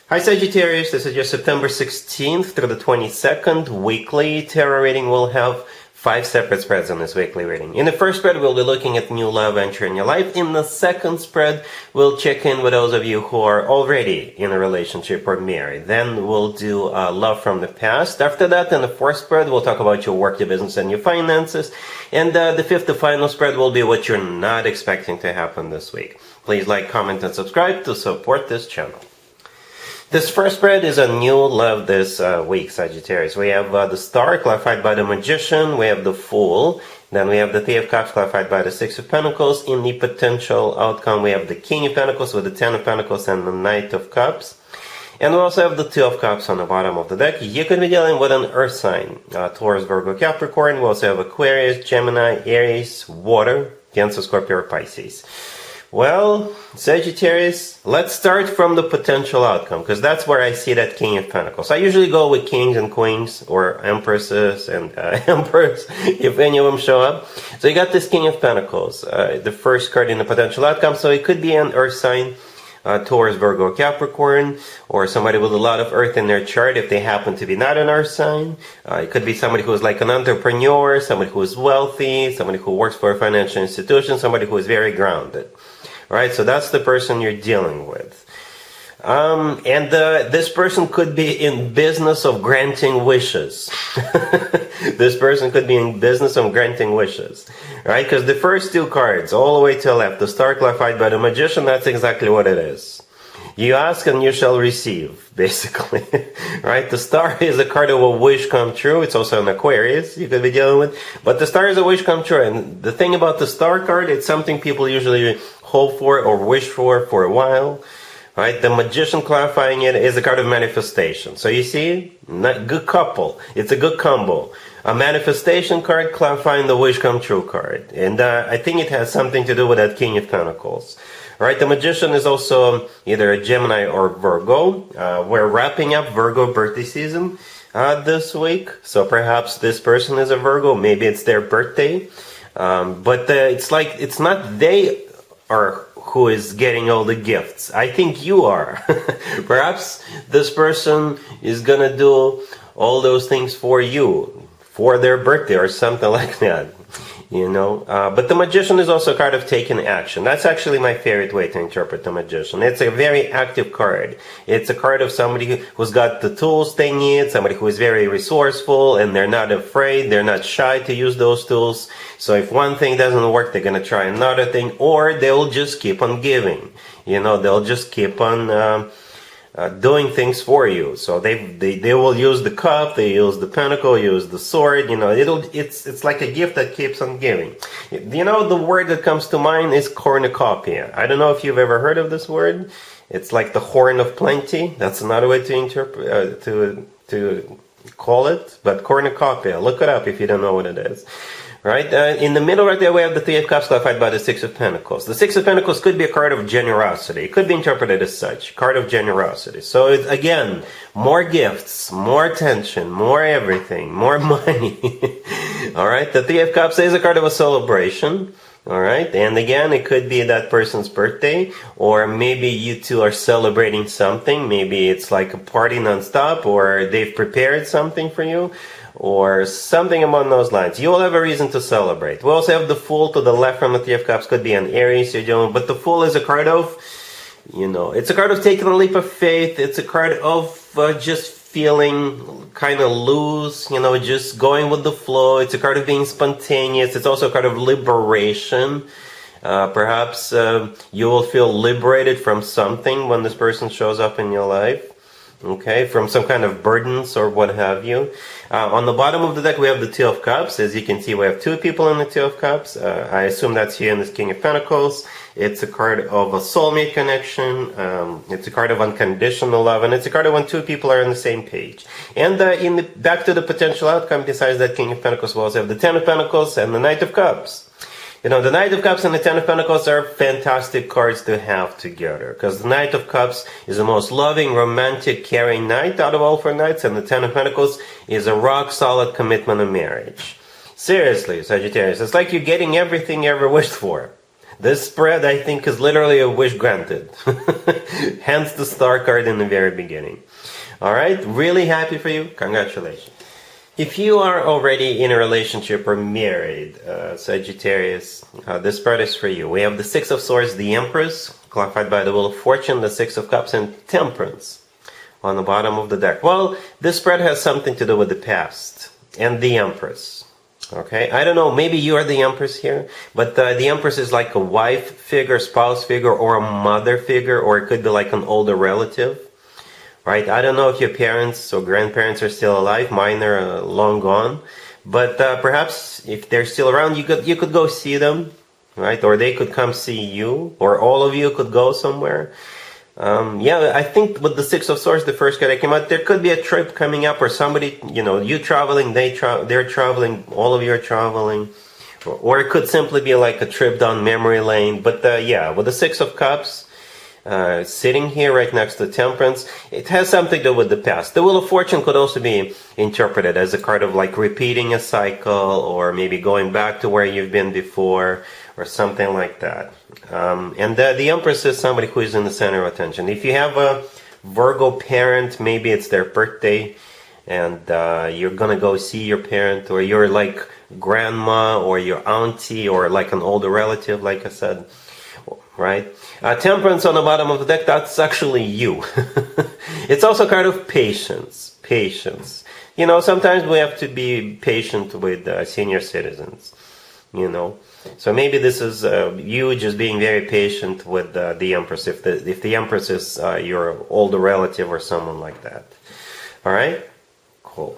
Hi Sagittarius, this is your September 16th through the 22nd weekly tarot reading. We'll have 5 separate spreads in this weekly reading. In the first spread, we'll be looking at new love entering your life. In the second spread, we'll check in with those of you who are already in a relationship or married. Then we'll do love from the past. After that, in the fourth spread, we'll talk about your work, your business, and your finances. And the fifth, the final spread, will be what you're not expecting to happen this week. Please like, comment, and subscribe to support this channel. This first spread is a new love this week, Sagittarius. We have the Star clarified by the Magician. We have the Fool. Then we have the Three of Cups clarified by the Six of Pentacles. In the potential outcome, we have the King of Pentacles with the Ten of Pentacles and the Knight of Cups. And we also have the Two of Cups on the bottom of the deck. You could be dealing with an Earth sign. Taurus, Virgo, Capricorn. We also have Aquarius, Gemini, Aries, Water, Cancer, Scorpio, or Pisces. Well, Sagittarius, let's start from the potential outcome, because that's where I see that King of Pentacles. I usually go with kings and queens, or empresses and emperors, if any of them show up. So you got this King of Pentacles, the first card in the potential outcome. So it could be an Earth sign, Taurus, Virgo, Capricorn, or somebody with a lot of Earth in their chart if they happen to be not an Earth sign. It could be somebody who is like an entrepreneur, somebody who is wealthy, somebody who works for a financial institution, somebody who is very grounded. Right, so that's the person you're dealing with. This person could be in business of granting wishes. This person could be in business of granting wishes. Right, because the first two cards, all the way to the left, the Star clarified by the Magician, that's exactly what it is. You ask and you shall receive, basically. Right? The Star is a card of a wish come true. It's also an Aquarius you could be dealing with. But the Star is a wish come true. And the thing about the Star card, it's something people usually hope for or wish for a while. Right? The Magician clarifying it is a card of manifestation. So you see, good couple. It's a good combo. A manifestation card clarifying the wish come true card. And I think it has something to do with that King of Pentacles. Right, the Magician is also either a Gemini or Virgo. We're wrapping up Virgo birthday season this week. So perhaps this person is a Virgo. Maybe it's their birthday. But it's like, it's not they are who is getting all the gifts. I think you are. Perhaps this person is going to do all those things for you, for their birthday or something like that. You know, but the Magician is also a card of taking action. That's actually my favorite way to interpret the Magician. It's a very active card. It's a card of somebody who's got the tools they need, somebody who is very resourceful, and they're not afraid, they're not shy to use those tools. So if one thing doesn't work, they're going to try another thing, or they'll just keep on giving. You know, they'll just keep on doing things for you. So they will use the cup, they use the pentacle, use the sword. You know, it's like a gift that keeps on giving. You know, the word that comes to mind is cornucopia. I don't know if you've ever heard of this word. It's like the horn of plenty. That's another way to interpret to call it. But cornucopia, look it up if you don't know what it is. Right? In the middle right there we have the Three of Cups clarified by the Six of Pentacles. The Six of Pentacles could be a card of generosity. It could be interpreted as such. Card of generosity. So it's, again, more gifts, more attention, more everything, more money. Alright? The Three of Cups is a card of a celebration. Alright? And again, it could be that person's birthday. Or maybe you two are celebrating something. Maybe it's like a party non-stop. Or they've prepared something for you. Or something among those lines. You will have a reason to celebrate. We also have the Fool to the left from the Three of Cups. Could be an Aries you're doing. But the Fool is a card of, you know, it's a card of taking a leap of faith. It's a card of just feeling kind of loose, you know, just going with the flow. It's a card of being spontaneous. It's also a card of liberation. Perhaps you will feel liberated from something when this person shows up in your life. Okay, from some kind of burdens or what have you. On the bottom of the deck we have the Two of Cups. As you can see, we have two people in the Two of Cups. I assume that's you and this King of Pentacles. It's a card of a soulmate connection. It's a card of unconditional love, and it's a card of when two people are on the same page. And back to the potential outcome, besides that King of Pentacles, we also have the Ten of Pentacles and the Knight of Cups. You know, the Knight of Cups and the Ten of Pentacles are fantastic cards to have together, because the Knight of Cups is the most loving, romantic, caring knight out of all 4 knights, and the Ten of Pentacles is a rock-solid commitment of marriage. Seriously, Sagittarius, it's like you're getting everything you ever wished for. This spread, I think, is literally a wish granted. Hence the star card in the very beginning. All right, really happy for you. Congratulations. If you are already in a relationship or married, Sagittarius, this spread is for you. We have the Six of Swords, the Empress, clarified by the Wheel of Fortune, the Six of Cups, and Temperance on the bottom of the deck. Well, this spread has something to do with the past and the Empress. Okay, I don't know, maybe you are the Empress here, but the Empress is like a wife figure, spouse figure, or a mother figure, or it could be like an older relative. Right? I don't know if your parents or grandparents are still alive. Mine are long gone. But perhaps if they're still around, you could go see them, right? Or they could come see you, or all of you could go somewhere. Yeah, I think with the Six of Swords, the first card that came out, there could be a trip coming up, or somebody, you traveling, they're traveling, all of you are traveling. Or it could simply be like a trip down memory lane. But yeah, with the Six of Cups, sitting here right next to Temperance, it has something to do with the past. The Wheel of Fortune could also be interpreted as a card of like repeating a cycle, or maybe going back to where you've been before, or something like that. And the Empress is somebody who is in the center of attention. If you have a Virgo parent, maybe it's their birthday, and you're gonna go see your parent, or you're like grandma, or your auntie, or like an older relative, like I said. Right? Temperance on the bottom of the deck, that's actually you. It's also a card of patience. Patience. Sometimes we have to be patient with senior citizens. So maybe this is you just being very patient with the Empress, if the Empress is your older relative or someone like that. All right? Cool.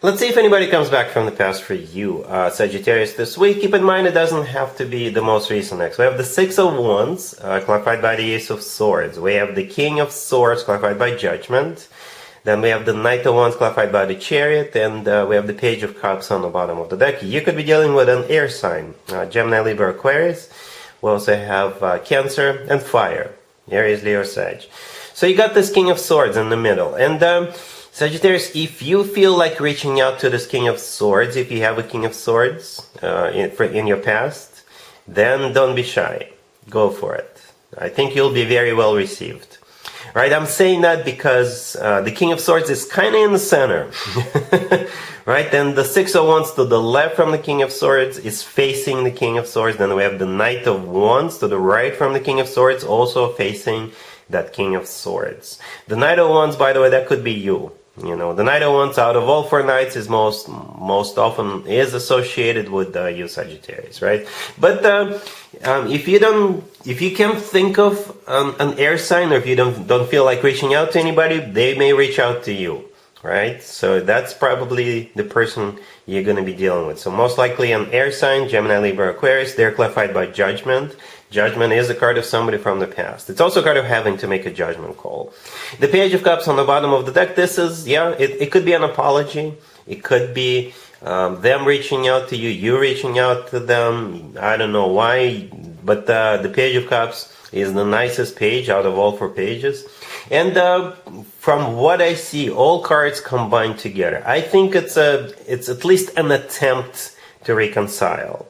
Let's see if anybody comes back from the past for you, Sagittarius, this week. Keep in mind, it doesn't have to be the most recent ex. We have the Six of Wands, clarified by the Ace of Swords. We have the King of Swords, clarified by Judgment. Then we have the Knight of Wands, clarified by the Chariot. And we have the Page of Cups on the bottom of the deck. You could be dealing with an air sign, Gemini, Libra, Aquarius. We also have Cancer and Fire, Aries, Leo, Sag. So you got this King of Swords in the middle. And Sagittarius, if you feel like reaching out to this King of Swords, if you have a King of Swords in your past, then don't be shy. Go for it. I think you'll be very well received. Right? I'm saying that because the King of Swords is kind of in the center. Right? Then the Six of Wands to the left from the King of Swords is facing the King of Swords. Then we have the Knight of Wands to the right from the King of Swords, also facing that King of Swords. The Knight of Wands, by the way, that could be you. The Knight of Wands out of all four Knights is most often is associated with you, Sagittarius, right? But if you can't think of an air sign, or if you don't feel like reaching out to anybody, they may reach out to you, right? So that's probably the person you're going to be dealing with. So most likely an air sign, Gemini, Libra, Aquarius. They're clarified by Judgment. Judgment is a card of somebody from the past. It's also a card of having to make a judgment call. The Page of Cups on the bottom of the deck, this is, it could be an apology. It could be them reaching out to you, you reaching out to them. I don't know why, but the Page of Cups is the nicest page out of all four pages. And from what I see, all cards combined together, I think it's at least an attempt to reconcile.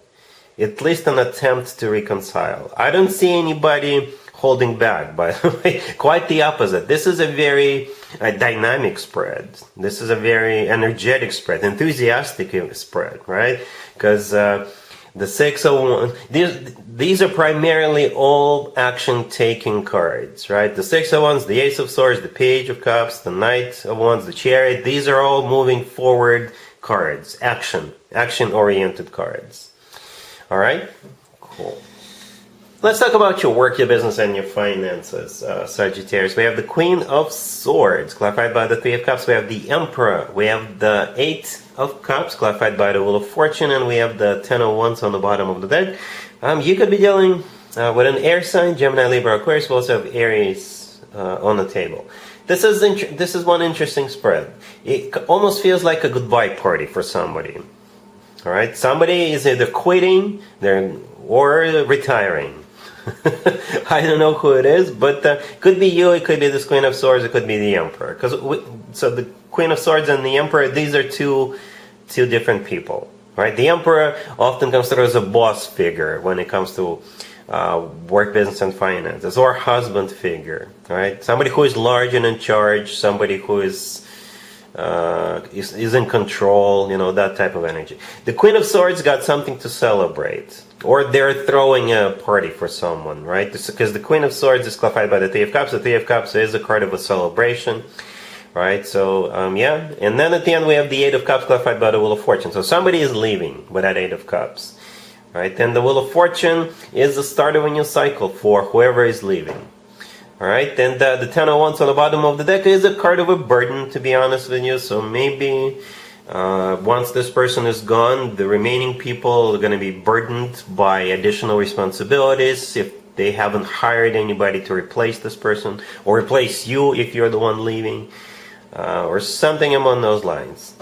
At least an attempt to reconcile. I don't see anybody holding back, by the way. Quite the opposite. This is a very dynamic spread. This is a very energetic spread, enthusiastic spread, right? Because the Six of Wands, these are primarily all action-taking cards, right? The Six of Wands, the Ace of Swords, the Page of Cups, the Knight of Wands, the Chariot. These are all moving forward cards, action-oriented cards. All right, cool. Let's talk about your work, your business, and your finances, Sagittarius. We have the Queen of Swords, clarified by the Three of Cups. We have the Emperor. We have the Eight of Cups, clarified by the Wheel of Fortune. And we have the Ten of Wands on the bottom of the deck. You could be dealing with an air sign, Gemini, Libra, Aquarius. We also have Aries on the table. This is one interesting spread. It almost feels like a goodbye party for somebody. All right, somebody is either quitting or retiring. I don't know who it is, but could be you, it could be this Queen of Swords, it could be the Emperor. So the Queen of Swords and the Emperor, these are two different people. Right? The Emperor often comes through as a boss figure when it comes to work, business, and finances, or husband figure, right? Somebody who is large and in charge, somebody who is in control, that type of energy. The Queen of Swords got something to celebrate, or they're throwing a party for someone, right? Because the Queen of Swords is clarified by the Three of Cups. The Three of Cups is a card of a celebration, right? So, yeah. And then at the end we have the Eight of Cups clarified by the Wheel of Fortune. So somebody is leaving with that Eight of Cups, right? And the Wheel of Fortune is the start of a new cycle for whoever is leaving. Alright, and the Ten of Wands on the bottom of the deck is a card of a burden, to be honest with you. So maybe once this person is gone, the remaining people are going to be burdened by additional responsibilities if they haven't hired anybody to replace this person, or replace you if you're the one leaving, or something along those lines.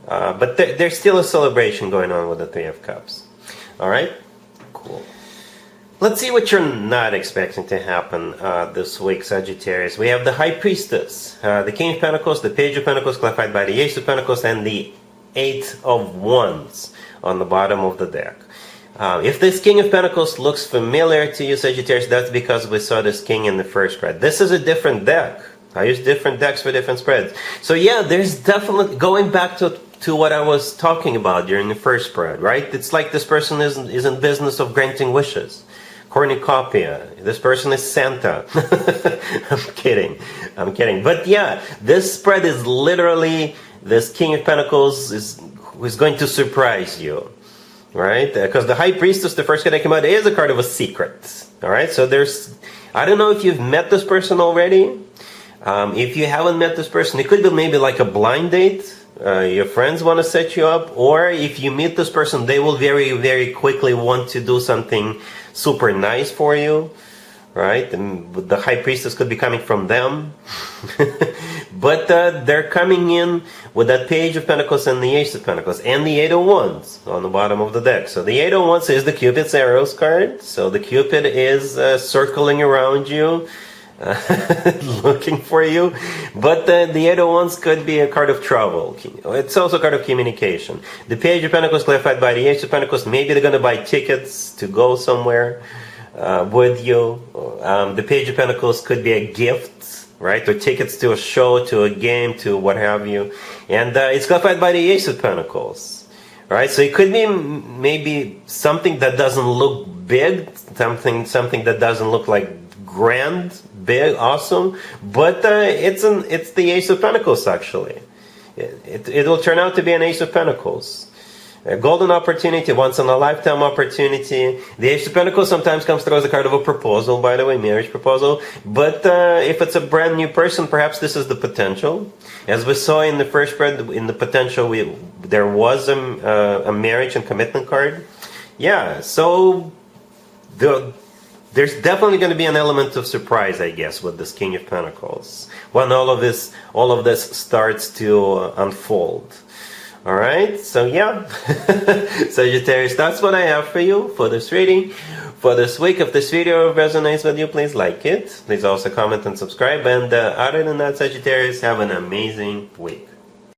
But there's still a celebration going on with the Three of Cups. Alright, cool. Let's see what you're not expecting to happen this week, Sagittarius. We have the High Priestess, the King of Pentacles, the Page of Pentacles, clarified by the Ace of Pentacles, and the Eight of Wands on the bottom of the deck. If this King of Pentacles looks familiar to you, Sagittarius, that's because we saw this King in the first spread. This is a different deck. I use different decks for different spreads. So yeah, there's definitely, going back to what I was talking about during the first spread, right? It's like this person is in business of granting wishes. Cornucopia. This person is Santa. I'm kidding. But yeah, this spread is literally this King of Pentacles who is going to surprise you, right? Because the High Priestess, the first card that came out, is a card of a secret. All right, so I don't know if you've met this person already. If you haven't met this person, it could be maybe like a blind date. Your friends want to set you up, or if you meet this person, they will very, very quickly want to do something super nice for you, right? And the High Priestess could be coming from them. But they're coming in with that Page of Pentacles and the Ace of Pentacles and the Eight of Wands on the bottom of the deck. So the Eight of Wands is the Cupid's arrows card. So the Cupid is circling around you, looking for you. But the Eight of Wands could be a card of travel. It's also a card of communication. The Page of Pentacles clarified by the Ace of Pentacles. Maybe they're going to buy tickets to go somewhere with you. The Page of Pentacles could be a gift, right? Or tickets to a show, to a game, to what have you. And it's clarified by the Ace of Pentacles, right? So it could be maybe something that doesn't look big, something that doesn't look like grand, big, awesome, but it's the Ace of Pentacles actually. It will turn out to be an Ace of Pentacles. A golden opportunity, once in a lifetime opportunity. The Ace of Pentacles sometimes comes through as a card of a proposal, by the way, marriage proposal. But if it's a brand new person, perhaps this is the potential. As we saw in the first spread, in the potential, there was a marriage and commitment card. Yeah, so there's definitely going to be an element of surprise, I guess, with this King of Pentacles when all of this starts to unfold. All right, so yeah, Sagittarius, that's what I have for you for this reading for this week. If this video resonates with you, please like it. Please also comment and subscribe. And other than that, Sagittarius, have an amazing week.